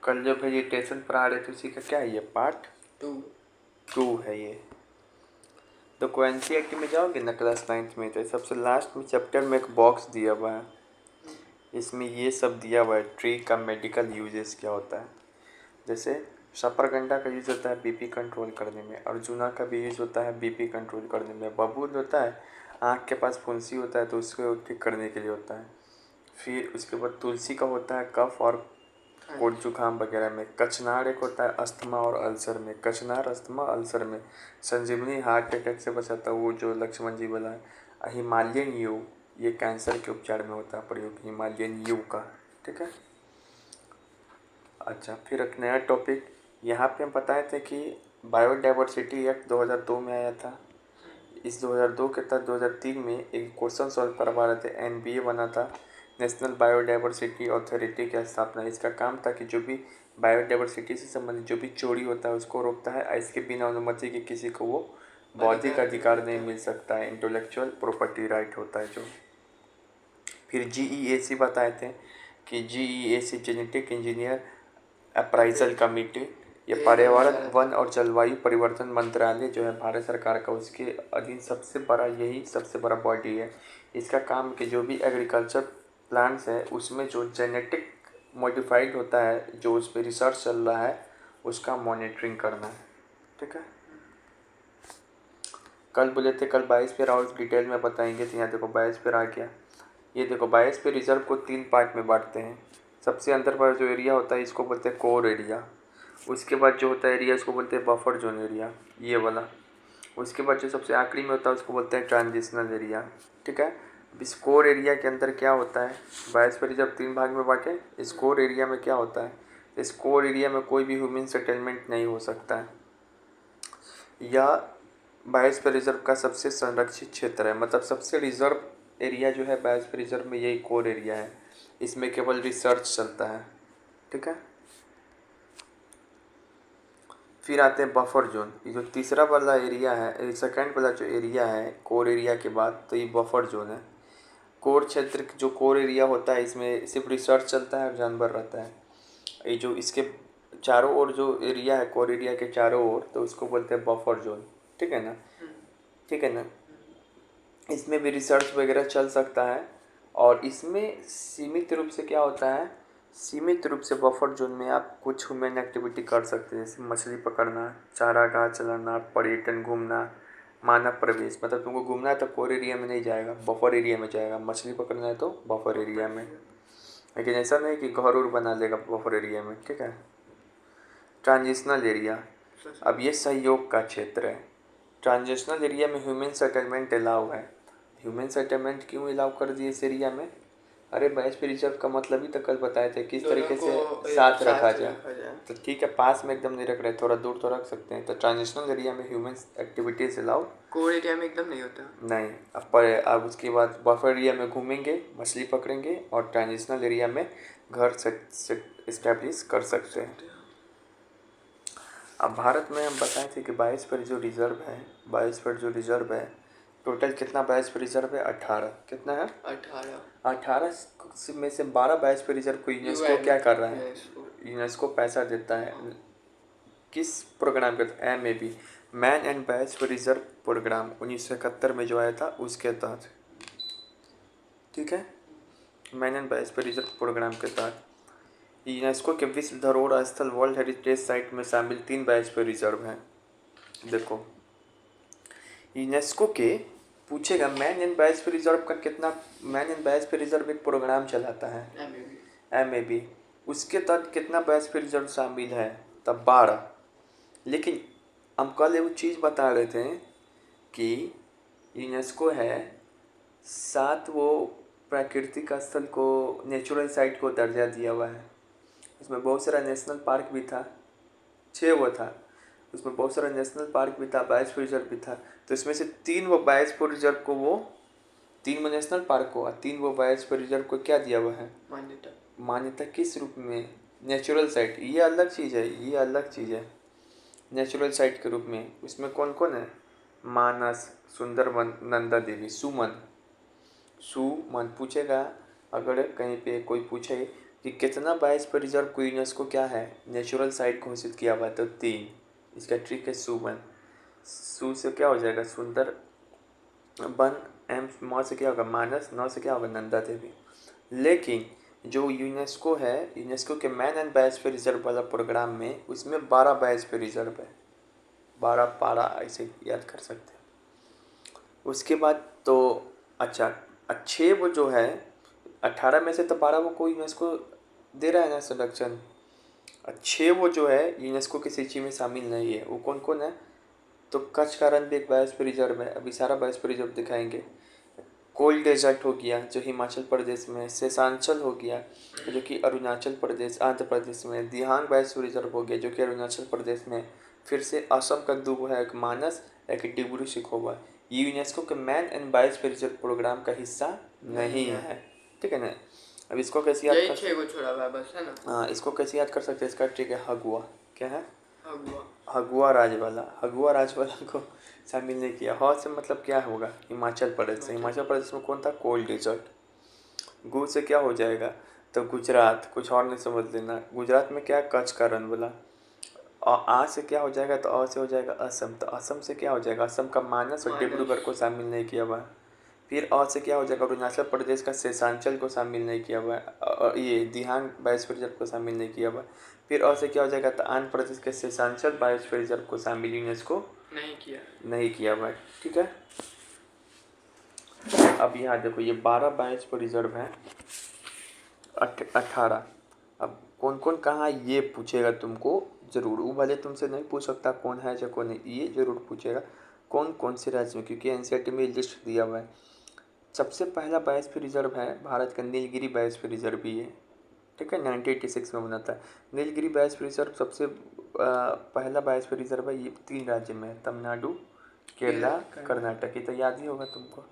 कल जो वेजिटेशन पढ़ा रहे थे उसी का क्या है ये पार्ट 2 है ये। तो कोएनसीईआरटी में जाओगे ना क्लास 9th में, तो सबसे लास्ट में चैप्टर में एक बॉक्स दिया हुआ है, इसमें ये सब दिया हुआ है ट्री का मेडिकल यूजेस क्या होता है। जैसे शकरकंदा का यूज़ होता है बीपी कंट्रोल करने में, अर्जुना का भी यूज़ होता है बीपी कंट्रोल करने में, बबूल होता है आँख के पास फुंसी होता है तो उसको ठीक करने के लिए होता है। फिर उसके बाद तुलसी का होता है कफ और कोट जुकाम वगैरह में। कचनार एक होता है अस्थमा और अल्सर में, कचनार अस्थमा अल्सर में। संजीवनी हार्ट अटैक से बचाता है, वो जो लक्ष्मण जी बोला है। हिमालयन यू ये कैंसर के उपचार में होता है प्रयोग, हिमालयन यू का। ठीक है। अच्छा, फिर एक नया टॉपिक यहाँ पे हम बताए थे कि बायोडाइवर्सिटी एक्ट 2002 में आया था। इस 2002 के तहत 2003 में एक क्वेश्चन सॉल्व करवा रहे थे, एनबीए बना था, नेशनल बायोडाइवर्सिटी अथॉरिटी की स्थापना। इसका काम था कि जो भी बायोडाइवर्सिटी से संबंधित जो भी चोरी होता है उसको रोकता है, इसके बिना अनुमति के किसी को वो बौद्धिक अधिकार नहीं मिल सकता है, इंटेलेक्चुअल प्रॉपर्टी राइट होता है जो। फिर जीईएसी बताए थे कि GEAC genetic engineer appraisal committee, ये पर्यावरण वन और जलवायु परिवर्तन मंत्रालय जो है भारत सरकार का, उसके अधीन सबसे बड़ा बॉडी है। इसका काम कि जो भी एग्रीकल्चर प्लांट्स है उसमें जो जेनेटिक मॉडिफाइड होता है, जो उस पर रिसर्च चल रहा है, उसका मॉनिटरिंग करना है। ठीक है। कल बोले थे कल 22 पे और डिटेल में बताएंगे, तो यहाँ देखो 22 पे आ गया। ये देखो 22 पे रिजर्व को 3 पार्ट में बांटते हैं। सबसे अंदर पर जो एरिया होता है इसको बोलते हैं कोर एरिया। उसके बाद जो होता है एरिया इसको बोलते हैं बफर जोन एरिया, ये वाला। उसके बाद जो सबसे आखिरी में होता है उसको बोलते हैं ट्रांजिशनल एरिया। ठीक है। इस कोर एरिया के अंदर क्या होता है, 22 पे रिजर्व 3 भाग में बांटे। इस कोर एरिया में क्या होता है, इस कोर एरिया में कोई भी ह्यूमन सेटलमेंट नहीं हो सकता है। यह 22 पे रिजर्व का सबसे संरक्षित क्षेत्र है, मतलब सबसे रिजर्व एरिया जो है 22 पे रिजर्व में यही कोर एरिया है, इसमें केवल रिसर्च चलता है। ठीक है। फिर आते हैं बफर जोन, ये जो तीसरा वाला एरिया है, सेकंड वाला जो एरिया है कोर एरिया के बाद, तो ये बफर जोन है। कोर क्षेत्र जो कोर एरिया होता है इसमें सिर्फ रिसर्च चलता है और जानवर रहता है। ये जो इसके चारों ओर जो एरिया है कोर एरिया के चारों ओर, तो उसको बोलते हैं बफर जोन। ठीक है ना। ठीक है ना। इसमें भी रिसर्च वगैरह चल सकता है, और इसमें सीमित रूप से क्या होता है, सीमित रूप से बफर जोन में आप कुछ ह्यूमन एक्टिविटी कर सकते हैं, जैसे मछली पकड़ना, चारागाह चलाना, पर्यटन, घूमना, मानव प्रवेश। मतलब तुमको घूमना है तो कोर एरिया में नहीं जाएगा, बफर एरिया में जाएगा। मछली पकड़ना है तो बफर एरिया में, लेकिन ऐसा नहीं कि घर उर बना लेगा बफर एरिया में। ठीक है। ट्रांजिशनल एरिया, अब ये सहयोग का क्षेत्र है। ट्रांजिशनल एरिया में ह्यूमन सेटलमेंट अलाउ है। ह्यूमन सेटलमेंट क्यों अलाउ कर दिए इस एरिया में, अरे बैच पे रिजर्व का मतलब ही तो कल बताए थे किस तरीके से साथ रखा जाए। तो ठीक है, पास में एकदम नहीं रख रहे, थोड़ा दूर तो रख सकते हैं। तो ट्रांजिशनल एरिया में human activities allow, core area में एकदम नहीं होता। नहीं, अब उसके बाद बफर एरिया में घूमेंगे, मछली पकड़ेंगे, और ट्रांजिशनल एरिया में घर इस्टेब्लिश कर सकते हैं। अब भारत में हम बताए थे कि 22 पर जो रिजर्व है, 22 पर जो रिजर्व है, टोटल कितना 22 पर रिजर्व है, 18। कितना है, 18 में से 12 22 पर रिजर्व को यूनेस्को क्या कर रहा है, यूनेस्को पैसा देता है। किस प्रोग्राम के, MAB, मैन एंड 22 पर रिजर्व प्रोग्राम 1971 में जो आया था उसके तहत। ठीक है। मैन एंड 22 पर रिजर्व प्रोग्राम के तहत यूनेस्को के विश्व धरोहर स्थल वर्ल्ड हेरिटेज साइट में शामिल 3 बायोस्फीयर रिजर्व हैं। देखो यूनेस्को के पूछेगा मैन इन बायोस्फीयर रिजर्व का कितना, मैन इन बायोस्फीयर रिजर्व एक प्रोग्राम चलाता है MAB, उसके तहत कितना बायोस्फीयर रिजर्व शामिल है, तब 12। लेकिन हम कल एक चीज़ बता रहे थे कि यूनेस्को है 7 वो प्राकृतिक स्थल को, नेचुरल साइट को दर्जा दिया हुआ है। उसमें बहुत सारा नेशनल पार्क भी था, 6 वो था, उसमें बहुत सारा नेशनल पार्क भी था, बायोस्फीयर रिजर्व भी था। तो इसमें से 3 वो बायोस्फीयर रिजर्व को, वो 3 वो नेशनल पार्क को और 3 वो बायोस्फीयर रिजर्व को क्या दिया हुआ है, मान्यता। मान्यता किस रूप में, नेचुरल साइट, ये अलग चीज़ है, ये अलग चीज़ है। नेचुरल साइट के रूप में उसमें कौन कौन है, मानस, सुंदरवन, नंदा देवी, सुमन पूछेगा, अगर कहीं पे कोई पूछे कि कितना बायोस्फीयर रिजर्व को यूनेस्को क्या है नेचुरल साइट घोषित किया हुआ है, तो 3। इसका ट्रिक है सुवन। सु से क्या हो जाएगा सुंदर बन, एम म से क्या होगा मानस, न से क्या होगा नंदा देवी। लेकिन जो यूनेस्को है, यूनेस्को के मैन एंड बायोस्फीयर रिजर्व वाला प्रोग्राम में उसमें 12 बायोस्फीयर रिजर्व है, 12 पारा ऐसे याद कर सकते हैं। उसके बाद तो अच्छा अच्छे वो जो है 18 में से तो 12 वो कोई यूनेस्को दे रहा है ना संरक्षण। अच्छे वो जो है यूनेस्को की सूची में शामिल नहीं है। वो कौन कौन है, तो कच्छ का रण भी एक बायोस्फीयर रिजर्व है, अभी सारा बायोस्फीयर रिजर्व दिखाएंगे। कोल डेजर्ट हो गया जो हिमाचल प्रदेश में, शेषांचल हो गया जो कि अरुणाचल प्रदेश आंध्र प्रदेश में, दिहांग बायोस्फीयर रिजर्व हो गया जो कि अरुणाचल प्रदेश में, फिर से असम का दो है, एक मानस एक डिब्रू सिखोवा। ये यूनेस्को के man and biosphere reserve programme का हिस्सा नहीं है, ठीक है ना। अब इसको कैसे याद कर छह को छोड़ा हुआ है बस, है ना। हाँ, इसको कैसे याद कर सकते हैं, इसका ट्रिक है हगुआ। क्या है, हगुआ। हगुआ राजवाला, हगुआ राजवाला को शामिल नहीं किया। ह से मतलब क्या होगा हिमाचल प्रदेश से, हिमाचल प्रदेश में कौन था कोल डेजर्ट। गु से क्या हो जाएगा, तो गुजरात, कुछ और नहीं समझ लेना। गुजरात में क्या कच्छ का रण बोला। और आ से क्या हो जाएगा, तो अ से हो जाएगा असम, तो असम से क्या हो जाएगा असम का मानस और डिब्रूगढ़ को शामिल नहीं किया हुआ है। फिर अ से क्या हो जाएगा अरुणाचल प्रदेश का शेषांचल को शामिल नहीं किया हुआ है, ये दिहांग बायोस्फीयर रिजर्व को शामिल नहीं किया हुआ है। फिर अ से क्या हो जाएगा, तो आंध्र प्रदेश के शेषांचल बायोस्फीयर रिजर्व को शामिल यूनेस्को नहीं किया हुआ है, ठीक है। अब यहाँ देखो ये 12 बायोस्फीयर रिजर्व हैं, 18। अब कौन कौन कहाँ ये पूछेगा तुमको जरूर, वो भले तुमसे नहीं पूछ सकता कौन है या कौन नहीं, ये जरूर पूछेगा कौन कौन से राज्य में, क्योंकि एनसीईआरटी में लिस्ट दिया हुआ है। सबसे पहला बायोस्फीयर रिजर्व है भारत का नीलगिरी बायोस्फीयर रिजर्व भी है, ठीक है, 1986 में बना था। नीलगिरी बायोस्फीयर रिजर्व सबसे पहला बायोस्फीयर रिजर्व है, ये 3 राज्य में है, तमिलनाडु केरला कर्नाटक, ये तो याद ही होगा तुमको।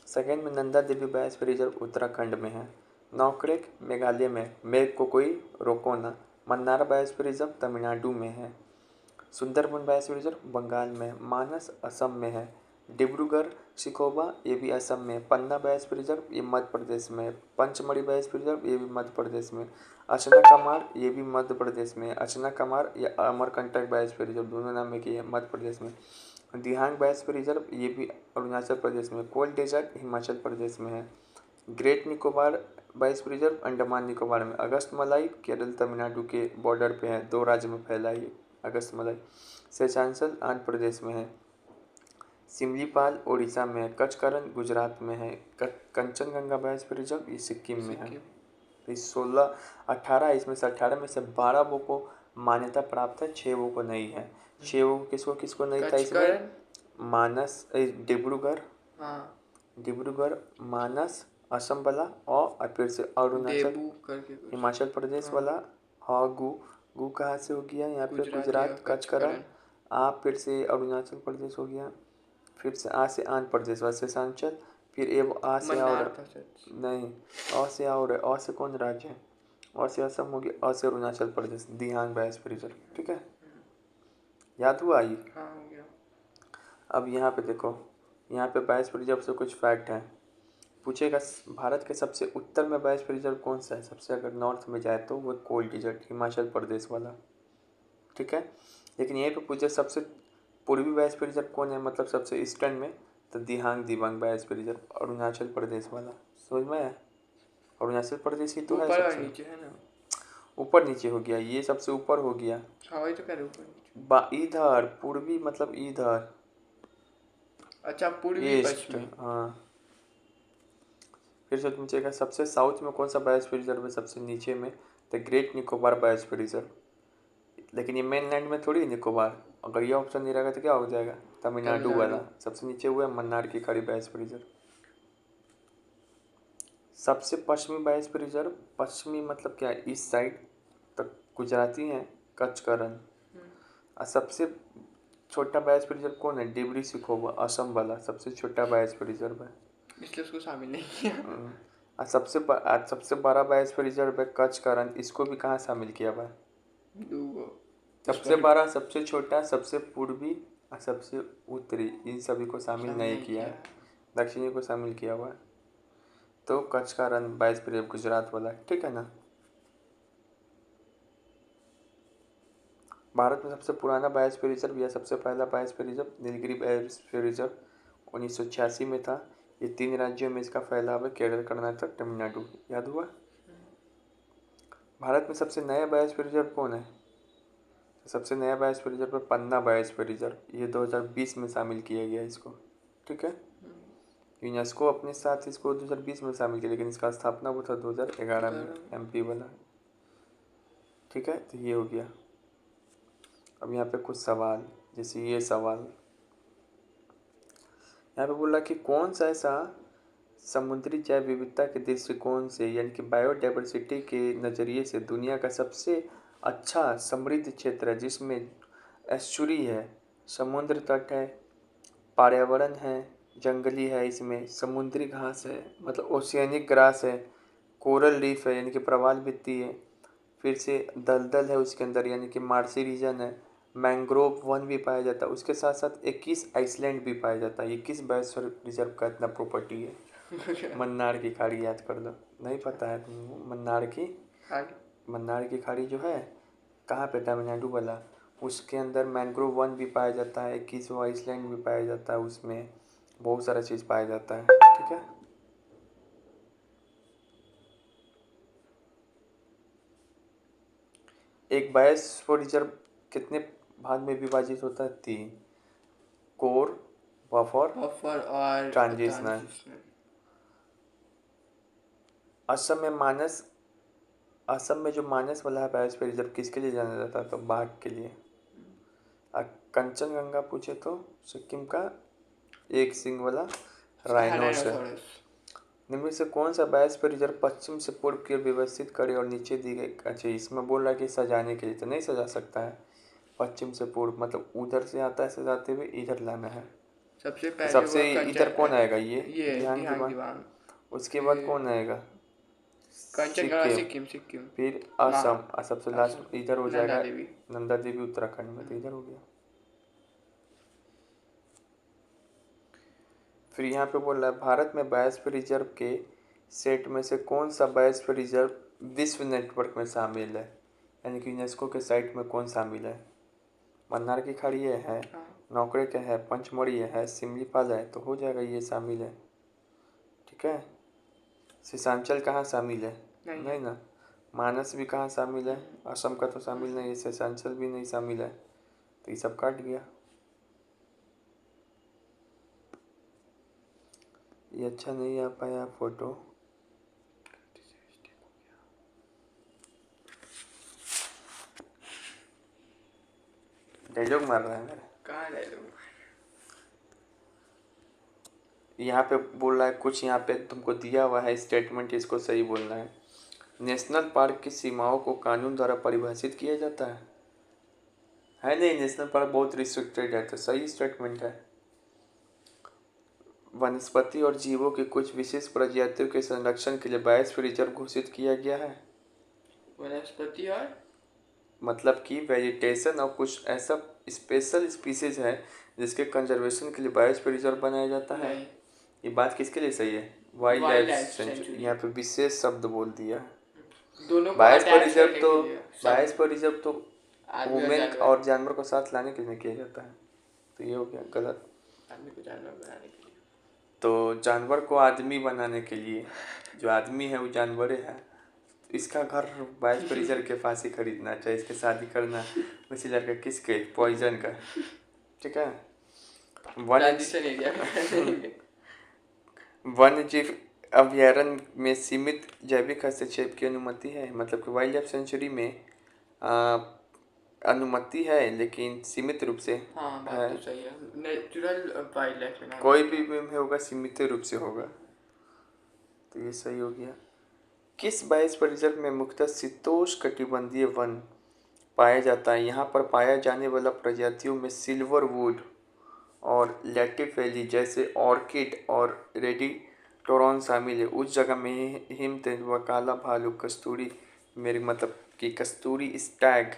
सेकेंड में नंदा देवी बायोस्फीयर रिजर्व उत्तराखंड में है। नौकरेक मेघालय में, मेघ को कोई रोको ना। मन्नार बायोस्फीयर रिजर्व तमिलनाडु में है। सुंदरबन बायोस्फीयर रिजर्व बंगाल में, मानस असम में है। डिब्रूगढ़ सिखोवा ये भी असम में, पन्ना बायोस्फीयर रिजर्व ये मध्य प्रदेश में, पंचमढ़ी बायोस्फीयर रिजर्व ये भी मध्य प्रदेश में, अचना कमार ये भी मध्य प्रदेश में, अचना कमार या अमरकंटक बायोस्फीयर रिजर्व दोनों नाम में है मध्य प्रदेश में। दिहांग बायोस्फीयर रिजर्व ये भी अरुणाचल प्रदेश में, कोल डेजर्ट हिमाचल प्रदेश में है। Great Nicobar biosphere reserve Andaman Nicobar में, अगस्त मलाई केरल तमिलनाडु के बॉर्डर पे है, 2 राज्य में फैला है अगस्त मलाई। शेषांचल आंध्र प्रदेश में है। सिमलीपाल उड़ीसा में है। कच्छ का रण गुजरात में है। कंचनजंगा बायोस्फीयर रिजर्व ये सिक्किम में है। इस 16 18 इसमें से 18 में से 12 वो को मान्यता प्राप्त है, 6 वो को नहीं है। 6 वो किसको किसको नहीं था इसमें, मानस डिब्रूगढ़, डिब्रूगढ़ मानस असम वाला, और फिर से अरुणाचल हिमाचल प्रदेश वाला। हाँ गु, गु कहाँ से हो गया यहाँ पे गुजरात कच्छ का रण। आप फिर से अरुणाचल प्रदेश हो गया, फिर से आ से आंध्र प्रदेश वाला शेषांचल, फिर ए आ से और नहीं, अ से और अ से कौन राज्य है, अ से असम हो गया, अ से अरुणाचल प्रदेश, दिहांग बायोस्फीयर रिजर्व, ठीक है, याद हुआ ये। हाँ हो गया। अब यहाँ पे देखो, यहाँ पे बायोस्फीयर रिजर्व से कुछ फैक्ट हैं पूछेगा। भारत के सबसे उत्तर में बायोस्फीयर रिजर्व कौन सा है, सबसे अगर नॉर्थ में जाए तो वो कोल डेजर्ट हिमाचल प्रदेश वाला, ठीक है। लेकिन यहीं पे पूछे सबसे पूर्वी बायोस्फीयर रिजर्व कौन है, मतलब सबसे ईस्टर्न में, तो दिहांग दिबांग बायोस्फीयर रिजर्व अरुणाचल प्रदेश वाला, समझ में आया। अरुणाचल प्रदेश ही तो है सबसे नीचे है ना, ऊपर नीचे हो गया, ये सबसे ऊपर हो गया। हाँ वही तो कह रहे ऊपर इधर पूर्वी मतलब इधर, अच्छा पूर्वी पश्चिमी, हाँ। फिर से पूछेगा सबसे साउथ में कौन सा बायोस्फीयर रिजर्व है, सबसे नीचे में the great Nicobar biosphere reserve. लेकिन ये मेन लैंड में थोड़ी है निकोबार, अगर ये ऑप्शन नहीं रहेगा तो क्या हो जाएगा, तमिलनाडु वाला सबसे नीचे हुआ है मन्नार की खाड़ी बायोस्फीयर रिजर्व। सबसे पश्चिमी बायोस्फीयर रिजर्व, पश्चिमी मतलब क्या है, ईस्ट साइड तक गुजराती हैं, कच्छ का रण। और सबसे छोटा बायोस्फीयर रिजर्व कौन है, डिब्रू सिखोवा असम वाला सबसे छोटा बायोस्फीयर रिजर्व है, इसलिए उसको शामिल नहीं किया। और सबसे बड़ा बायोस्फीयर रिजर्व है कच्छ का रण, इसको भी कहाँ शामिल किया हुआ है, सबसे बड़ा सबसे छोटा सबसे पूर्वी और सबसे उत्तरी, इन सभी को शामिल नहीं किया है, दक्षिणी को शामिल किया हुआ है। तो कच्छ का रण बायोस्फीयर रिजर्व गुजरात वाला, ठीक है ना। भारत में सबसे पुराना बायोस्फीयर रिजर्व या सबसे पहला biosphere reserve Nilgiri biosphere reserve 1986 में था। ये 3 राज्यों में इसका फैलाव है, केरल, कर्नाटक, तमिलनाडु। याद हुआ। भारत में सबसे नया बायोस्फीयर रिजर्व कौन है? सबसे नया बायोस्फीयर रिजर्व है पन्ना बायोस्फीयर रिजर्व। ये 2020 में शामिल किया गया इसको। ठीक है। यूनेस्को अपने साथ इसको 2020 में शामिल किया, लेकिन इसका स्थापना वो था 2011 में, एमपी वाला। ठीक है, तो ये हो गया। अब यहाँ पे कुछ सवाल, जैसे ये सवाल यहाँ पे बोला कि कौन सा ऐसा समुद्री जैव विविधता के दृष्टिकोण से, यानी कि बायोडाइवर्सिटी के नज़रिए से दुनिया का सबसे अच्छा समृद्ध क्षेत्र है, जिसमें एस्चुरी है, समुद्र तट है, पर्यावरण है, जंगली है, इसमें समुद्री घास है मतलब ओशियनिक ग्रास है, कोरल रीफ है यानी कि प्रवाल भित्ति है, फिर से दलदल है उसके अंदर यानी कि मार्सी रीजन है, मैंग्रोव वन भी पाया जाता है, उसके साथ साथ 21 आइसलैंड भी पाया जाता है। 21 बायोस्फीयर रिजर्व का इतना प्रॉपर्टी है। मन्नार की खाड़ी याद कर लो, नहीं पता है तुमको? मन्नार की खाड़ी जो है कहाँ पे, तमिलनाडु वाला, उसके अंदर मैंग्रोव वन भी पाया जाता है, 21 आइसलैंड भी पाया जाता है, उसमें बहुत सारा चीज़ पाया जाता है। ठीक है। एक बायोस्फीयर रिजर्व कितने भाग में विभाजित होता है? 3, कोर, बफर और ट्रांजिशनल। असम में जो मानस वाला है बायोस्फीयर रिजर्व किसके लिए जाना जाता है? तो बाघ के लिए। कंचनजंगा पूछे तो सिक्किम का एक सिंग वाला राइनोस है। निम्न से कौन सा बायोस्फीयर रिजर्व पश्चिम से पूर्व की ओर व्यवस्थित करे और नीचे दी गई? अच्छा, इसमें बोल रहा है कि सजाने के लिए, तो नहीं सजा सकता है। पश्चिम से पूर्व मतलब उधर से आता है सजाते हुए, इधर लाना है। सबसे तो पहले सबसे इधर कौन आएगा? ये ध्यान दिहांग। उसके बाद कौन आएगा? सिक्किम। फिर असम, सबसे लास्ट इधर हो जाएगा देवी। नंदा देवी उत्तराखंड में, तो इधर हो गया। फिर यहाँ पे बोल रहा है भारत में बायोस्फीयर रिजर्व के सेट में से कौन सा बायोस्फीयर रिजर्व विश्व नेटवर्क में शामिल है, यानी कि यूनेस्को के साइट में कौन शामिल है? मन्नार की खाड़ी है, नौकरे का है, पंचमढ़ी है, सिमलीपाल है, तो हो जाएगा ये शामिल है। ठीक है। शीशांचल कहाँ शामिल है? नहीं ना। मानस भी कहाँ शामिल है? असम का तो शामिल नहीं है, शीशांचल भी नहीं शामिल है, तो ये सब काट गया। ये अच्छा नहीं आ पाया फोटो। डायलॉग मार रहा है मेरा। कहाँ डायलॉग? यहाँ पे बोल रहा है कुछ, यहाँ पे तुमको दिया हुआ है स्टेटमेंट, इसको सही बोलना है। नेशनल पार्क की सीमाओं को कानून द्वारा परिभाषित किया जाता है नहीं। नेशनल पार्क बहुत रिस्ट्रिक्टेड है, तो सही स्टेटमेंट है। वनस्पति और जीवों की कुछ विशेष प्रजातियों के संरक्षण के लिए बायोस्फीयर रिजर्व घोषित किया गया है। वनस्पति और मतलब कि वेजिटेशन और कुछ ऐसा स्पेशल स्पीसीज है जिसके कंजर्वेशन के लिए बायोस्फीयर रिजर्व बनाया जाता है। ये बात किसके लिए सही है? Wild life sanctuary. यहाँ पे विशेष शब्द बोल दिया। दोनों बायोस्फीयर रिजर्व तो वुमेन और जानवर को साथ लाने के लिए किया जाता है, तो ये हो गया गलत। आदमी को जानवर बनाने के लिए, तो जानवर को आदमी बनाने के लिए, जो आदमी है वो जानवर है। इसका घर बायोस्फीयर रिजर्व के पास ही खरीदना चाहिए, इसके शादी करना उसी लड़का किसके, पॉइजन का। ठीक है। वन्य जीव अभयारण्य में सीमित जैविक हस्तक्षेप की अनुमति है, मतलब कि वाइल्ड लाइफ सेंचुरी में अनुमति है लेकिन सीमित रूप से हाँ, बात तो सही है। नेचुरल वाइल्ड लाइफ में कोई भी होगा सीमित रूप से होगा, तो ये सही हो गया। किस बायोस्फीयर रिजर्व में मुख्यतः शीतोष्णकटिबंधीय वन पाया जाता है? यहाँ पर पाया जाने वाला प्रजातियों में सिल्वर वुड और लैटिफेली जैसे ऑर्किड और रेडिटोरॉन शामिल है। उस जगह में हिम तेंदुआ, काला भालू, कस्तूरी मेरे मतलब कि कस्तूरी स्टैग,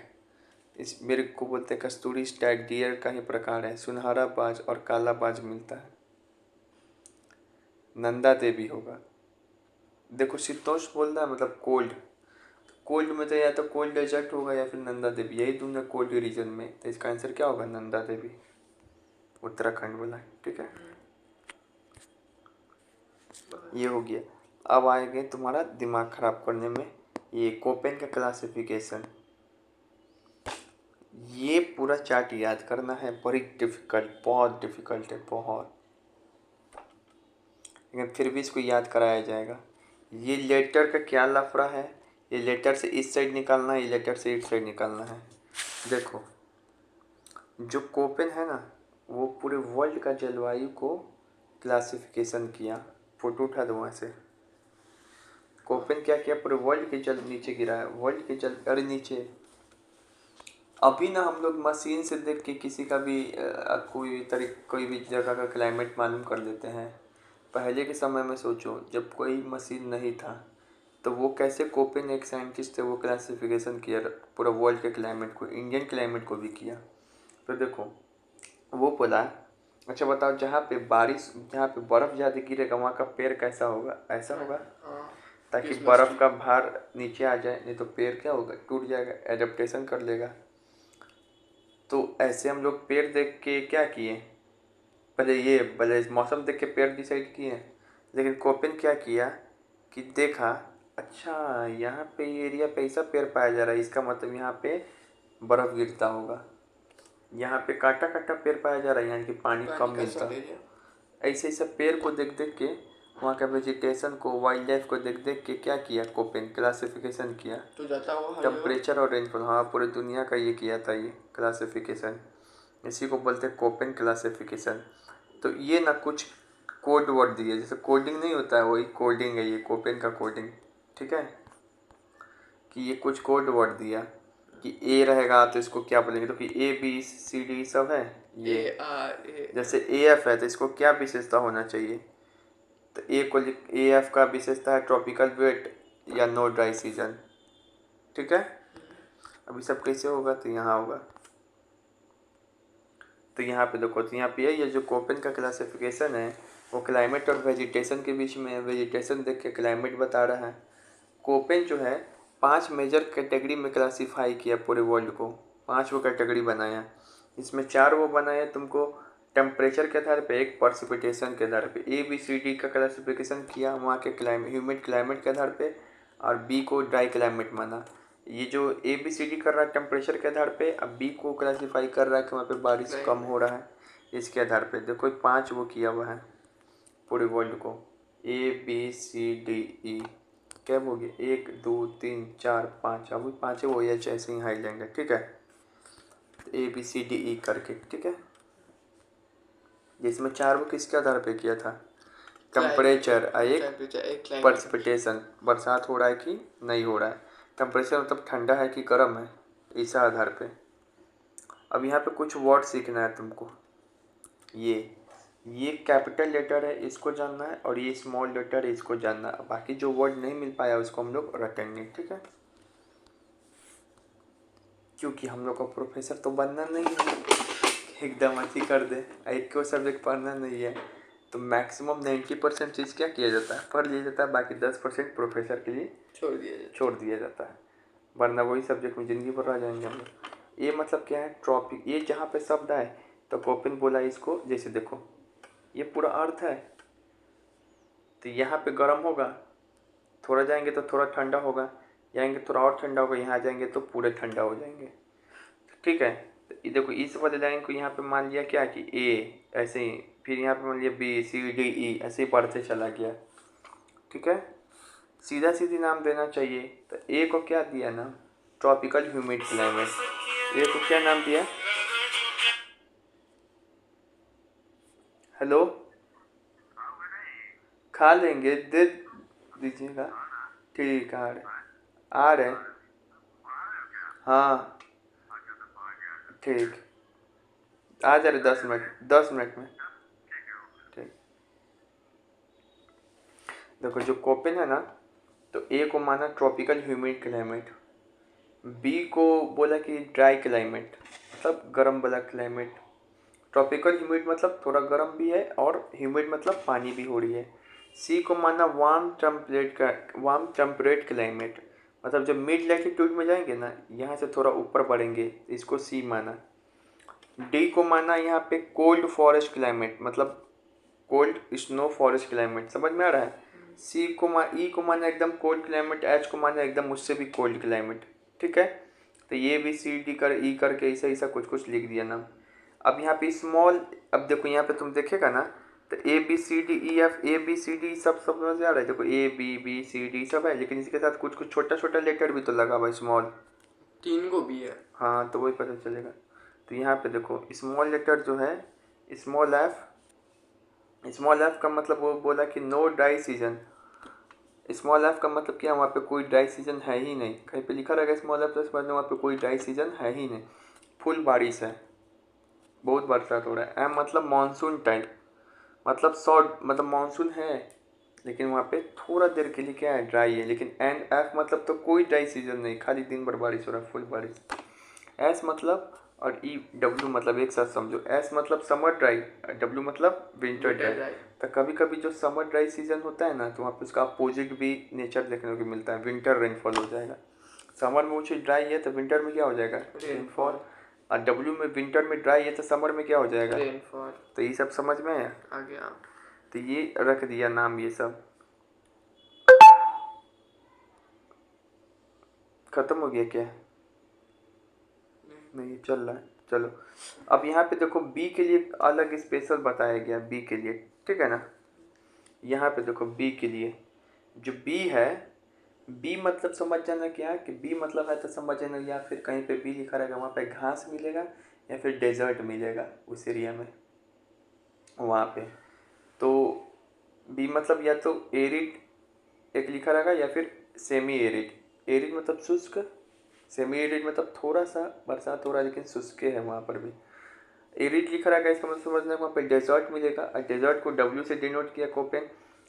इस मेरे को बोलते हैं कस्तूरी स्टैग डियर का ही प्रकार है। सुनहरा बाज और काला बाज मिलता है। नंदा देवी होगा। देखो शीतोष्ण बोल रहा है मतलब कोल्ड, कोल्ड में तो या तो कोल्ड डेजर्ट होगा या फिर नंदा देवी, यही दूंगा कोल्ड रीजन में, तो इसका आंसर क्या होगा? नंदा देवी, उत्तराखंड वाला। ठीक है, ये हो गया। अब आएंगे तुम्हारा दिमाग खराब करने में, ये कोपेन का क्लासिफिकेशन। ये पूरा चार्ट याद करना है, बड़ी डिफिकल्ट, बहुत डिफिकल्ट है, बहुत, लेकिन फिर भी इसको याद कराया जाएगा। ये लेटर का क्या लफड़ा है, ये लेटर से इस साइड निकालना है, ये लेटर से इस साइड निकालना है। देखो, जो कोपेन है ना, वो पूरे वर्ल्ड का जलवायु को क्लासिफिकेशन किया। फोटो उठा दो वहाँ से। कोपेन क्या किया, पूरे वर्ल्ड के जल नीचे गिरा है, वर्ल्ड के जल, अरे नीचे। अभी ना हम लोग मशीन से देख के किसी का भी कोई भी जगह का क्लाइमेट मालूम कर लेते हैं। पहले के समय में सोचो, जब कोई मशीन नहीं था, तो वो कैसे, कोपेन एक साइंटिस्ट थे, वो क्लासिफिकेशन किया पूरा वर्ल्ड के क्लाइमेट को, इंडियन क्लाइमेट को भी किया। तो देखो, वो बोला, अच्छा बताओ, जहाँ पे बर्फ़ ज़्यादा गिरेगा वहाँ का पेड़ कैसा होगा? ऐसा होगा, ताकि बर्फ़ का भार नीचे आ जाए, नहीं तो पेड़ क्या होगा, टूट जाएगा, एडेप्टेशन कर लेगा। तो ऐसे हम लोग पेड़ देख के क्या किए, पहले मौसम देख के पेड़ डिसाइड किए। लेकिन कोपेन क्या किया कि देखा, अच्छा यहाँ पे ये एरिया पे ऐसा पेड़ पाया जा रहा है, इसका मतलब यहाँ पे बर्फ़ गिरता होगा। यहाँ पे काटा काटा पेड़ पाया जा रहा है, यानी कि पानी कम मिलता। ऐसे ऐसे पेड़ को देख देख के, वहाँ का वेजिटेशन को, वाइल्ड लाइफ को देख देख के क्या किया, कोपेन क्लासिफिकेशन किया। तो जाता हुआ टेम्परेचर और रेनफॉल, हाँ, पूरे दुनिया का ये किया था, ये क्लासिफिकेशन। इसी को बोलते हैं कोपेन क्लासिफिकेशन। तो ये ना कुछ कोड वर्ड दिए, जैसे कोडिंग नहीं होता है, वही कोडिंग है ये, कोपेन का कोडिंग। ठीक है, कि ये कुछ कोड वर्ड दिया कि ए रहेगा तो इसको क्या बोलेंगे, तो कि ए बी सी डी सब है ये। जैसे ए एफ है तो इसको क्या विशेषता होना चाहिए, तो ए एफ का विशेषता है ट्रॉपिकल वेट या नो ड्राई सीजन। ठीक है, अभी सब कैसे होगा, तो यहाँ होगा। तो यहाँ पे देखो, तो यहाँ पे ये जो कोपेन का क्लासिफिकेशन है, वो क्लाइमेट और वेजिटेशन के बीच में है। वेजिटेशन देख के क्लाइमेट बता रहा है। कोपेन जो है 5 मेजर कैटेगरी में क्लासीफाई किया पूरे वर्ल्ड को, 5 वो कैटेगरी बनाया। इसमें 4 वो बनाया तुमको टेम्परेचर के आधार पे, एक पर्सिपिटेशन के आधार पे। ABCD का क्लासिफिकेशन किया वहाँ के ह्यूमिड क्लाइमेट के आधार पे, और बी को ड्राई क्लाइमेट माना। ये जो ABCD कर रहा है टेम्परेचर के आधार पे, अब बी को क्लासीफाई कर रहा है कि वहाँ पे बारिश कम हो रहा है, इसके आधार पे। देखो 5 वो किया हुआ है पूरे वर्ल्ड को, ABCDE। कैब हो गया, 1 2 3 4 5, अभी 5 वो एच ऐसे ही हाई लेंगे। ठीक है, ABCDE करके। ठीक है, जिसमें 4 वो किसके आधार पे किया था, टेम्परेचर, एक पर्सिपिटेशन, बरसात हो रहा है कि नहीं हो रहा है। टेम्परेचर मतलब ठंडा है कि गर्म है, इस आधार पे। अब यहाँ पे कुछ वर्ड सीखना है तुमको। ये कैपिटल लेटर है, इसको जानना है, और ये स्मॉल लेटर है, इसको जानना है। बाकी जो वर्ड नहीं मिल पाया उसको हम लोग रटेंगे। ठीक है, क्योंकि हम लोग का प्रोफेसर तो बनना नहीं है एकदम अच्छी कर दे, एक को सब्जेक्ट पढ़ना नहीं है। तो मैक्सिमम 90% चीज़ क्या किया जाता है, पढ़ लिया जाता है, बाकी 10% प्रोफेसर के लिए छोड़ दिया जाता है, वरना वही सब्जेक्ट में ज़िंदगी भर रह जाएंगे हम लोग। ये मतलब क्या है, ट्रॉपिक, ये जहाँ पे शब्द आए तो कोपेन बोला इसको, जैसे देखो ये पूरा अर्थ है, तो यहाँ पे गर्म होगा, थोड़ा जाएंगे तो थोड़ा ठंडा होगा, जाएंगे थोड़ा और ठंडा होगा, यहाँ जाएंगे तो पूरे ठंडा हो जाएंगे। ठीक है, तो ये देखो इस वाले लाइन को यहाँ पे मान लिया क्या कि ए, ऐसे ही, फिर यहाँ पे मान लिया BCDE, ऐसे ही बढ़ते चला गया। ठीक है, सीधा सीधी नाम देना चाहिए। तो ए को क्या दिया नाम, ट्रॉपिकल ह्यूमिड क्लाइमेट। ए को क्या नाम दिया, हेलो, खा लेंगे, दे दीजिएगा। ठीक, आ रहे, हाँ ठीक, आ जा रहे 10 मिनट में। ठीक, देखो जो कोपेन है ना, तो ए को माना ट्रॉपिकल ह्यूमिड क्लाइमेट, बी को बोला कि ड्राई क्लाइमेट, मतलब गर्म वाला क्लाइमेट। ट्रॉपिकल ह्यूमिड मतलब थोड़ा गर्म भी है, और ह्यूमिड मतलब पानी भी हो रही है। सी को माना वार्म टेम्परेट क्लाइमेट, मतलब जब मिड लैटिट्यूड में जाएंगे ना, यहाँ से थोड़ा ऊपर बढ़ेंगे, इसको सी माना। डी को माना यहाँ पे कोल्ड फॉरेस्ट क्लाइमेट, मतलब कोल्ड स्नो फॉरेस्ट क्लाइमेट, समझ में आ रहा है। सी को ई को माना एकदम कोल्ड क्लाइमेट, एच को माना एकदम उससे भी कोल्ड क्लाइमेट, ठीक है। तो ये भी सी डी कर ई करके ऐसा ऐसा कुछ कुछ लिख दिया नाम। अब यहाँ पे स्मॉल, अब देखो यहाँ पे तुम देखेगा ना, तो A B C D E F, A B C D सब सब समझ आ रहा है। देखो A B B C D सब है, लेकिन इसके साथ कुछ कुछ छोटा छोटा लेटर भी तो लगा हुआ स्मॉल। 3 को भी है। हाँ, तो वही पता चलेगा। तो यहाँ पे देखो स्मॉल लेटर जो है स्मॉल एफ, स्मॉल एफ का मतलब वो बोला कि no dry season. Small F का मतलब क्या, वहाँ पे कोई ड्राई सीजन है ही नहीं। कहीं पे लिखा रहेगा स्मॉल एफ प्लस वहाँ पे कोई ड्राई सीजन है ही नहीं, फुल बारिश है, बहुत बरसात हो रहा है। एम मतलब मानसून टाइम, मतलब शॉर्ट, मतलब मानसून है लेकिन वहाँ पे थोड़ा देर के लिए क्या है, ड्राई है। लेकिन एन एफ मतलब तो कोई ड्राई सीजन नहीं, खाली दिन भर बारिश हो रहा है, फुल बारिश। एस मतलब और ई डब्ल्यू मतलब एक साथ समझो। एस मतलब समर ड्राई, डब्ल्यू मतलब विंटर ड्राई। तो कभी कभी जो समर ड्राई सीजन होता है ना, तो वहाँ पे उसका अपोजिट भी नेचर देखने को मिलता है, विंटर रेनफॉल हो जाएगा। समर में वो चीज़ ड्राई है तो विंटर में क्या हो जाएगा, रेनफॉल। और डब्ल्यू में विंटर में ड्राई है तो समर में क्या हो जाएगा, रेनफॉल। तो ये सब समझ में है। आ गया। तो ये रख दिया नाम, ये सब खत्म हो गया क्या, नहीं चल रहा है, चलो। अब यहाँ पे देखो बी के लिए अलग स्पेशल बताया गया, बी के लिए, ठीक है ना। यहाँ पे देखो बी के लिए जो बी है, बी मतलब समझ जाना क्या कि बी मतलब है तो समझ जाना, या फिर कहीं पे बी लिखा रहेगा वहाँ पे घास मिलेगा या फिर डेजर्ट मिलेगा उस एरिया में, वहाँ पे। तो बी मतलब या तो एरिड एक लिखा रहेगा या फिर सेमी एरिड। एरिड मतलब शुष्क, सेमी एरिड मतलब थोड़ा सा बरसात हो रहा है लेकिन शुष्क है वहाँ पर भी। एरिड लिखा रहेगा इसका मतलब समझना वहाँ पे डेजर्ट मिलेगा, और डेजर्ट को डब्ल्यू से डिनोट किया कोपेन।